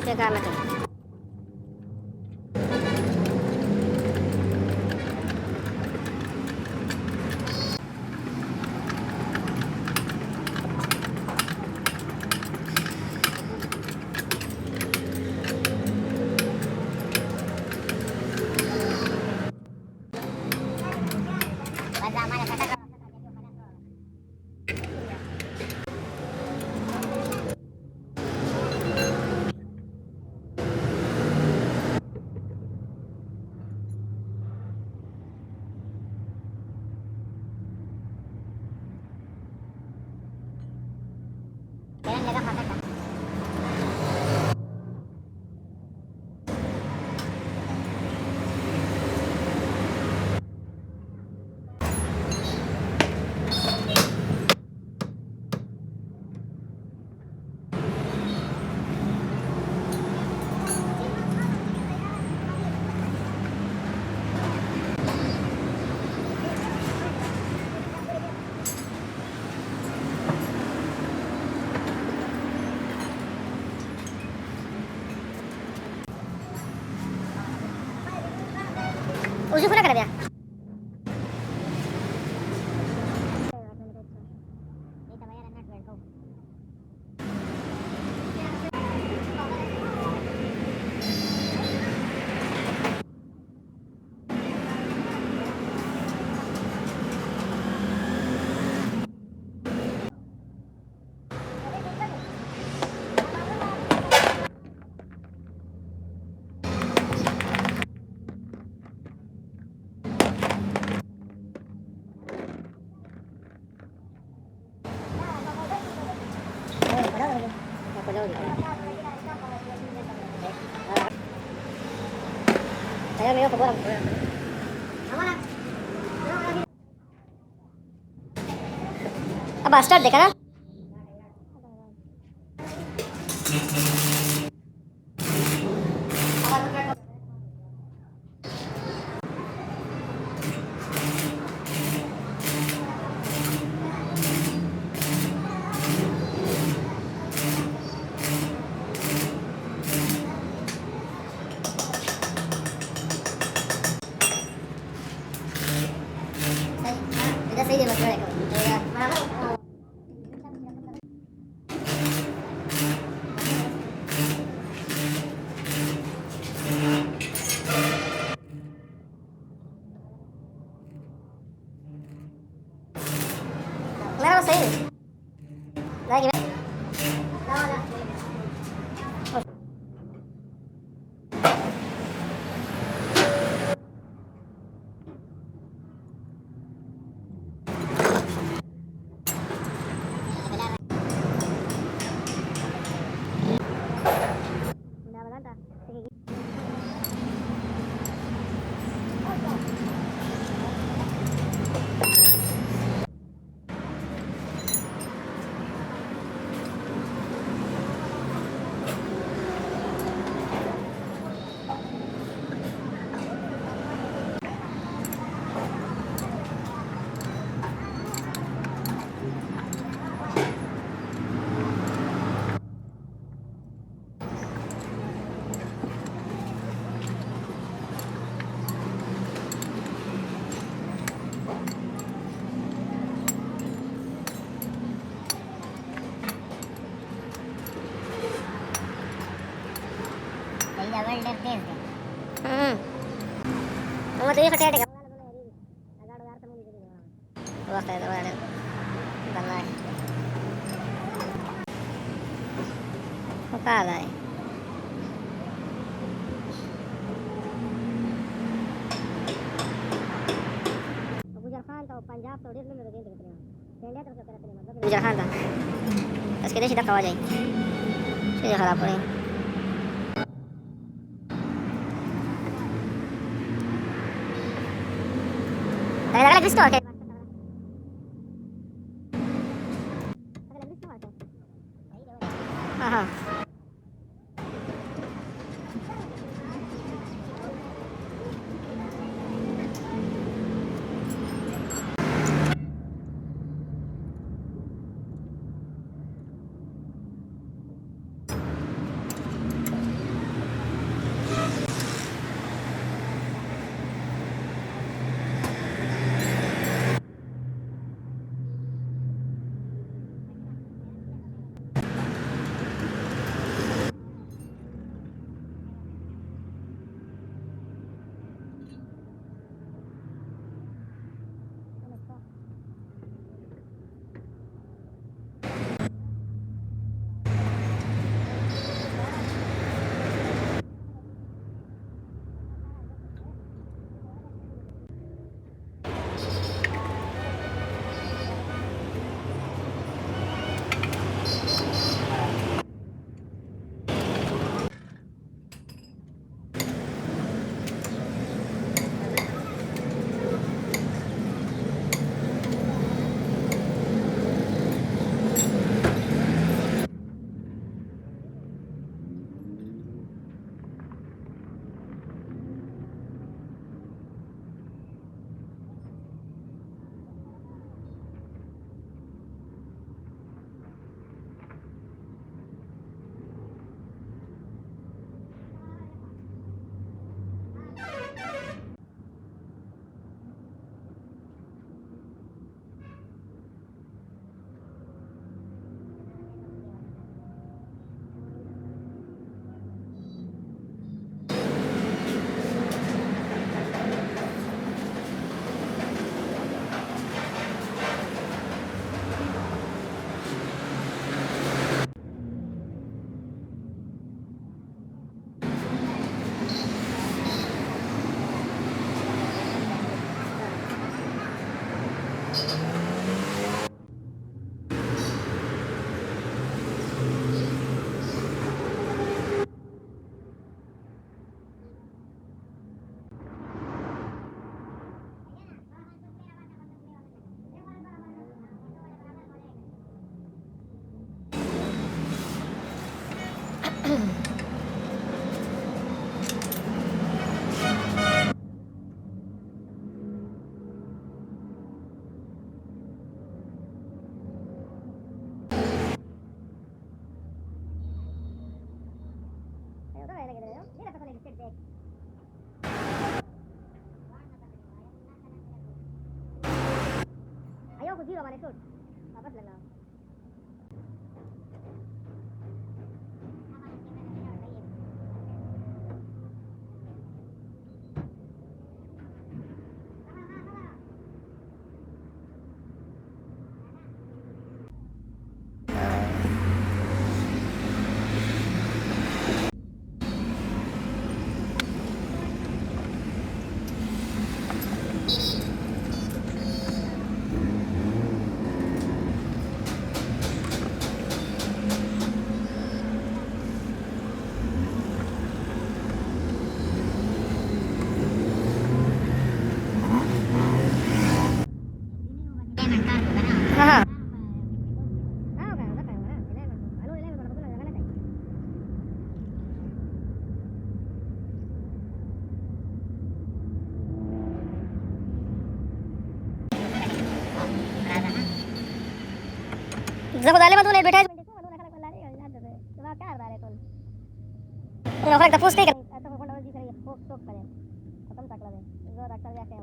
Pegar naquele. Uso pura cara dia. Saya veo que por अब start देखा ना सही है बस मेरा सही है Mga tuyo kaya teka. Wah kayak apa ada. Balai. Apa ada? Bujarhan atau Punjab atau dia belum ada yang terima. India terus terima. Bujarhan था. इसके लिए सीधा कवा जाए. सीधा खराब पड़े. Dale Cristo, que हाँ Ayaw ko zero man shoot. Tapos lang na. Haha. Ah, okay, okay. 11. Ano 11 para patuloy ang anak. जब झाले मग तुला ॲडव्हर्टाइजमेंट दिसू म्हणून नका लागला रे याद दे तुला काय झाले तुला तुला फक्त पोस्ट नाही करत आता कोण दिस रही है पोस्ट करे खत्म टाकला दे जो डॉक्टर जाके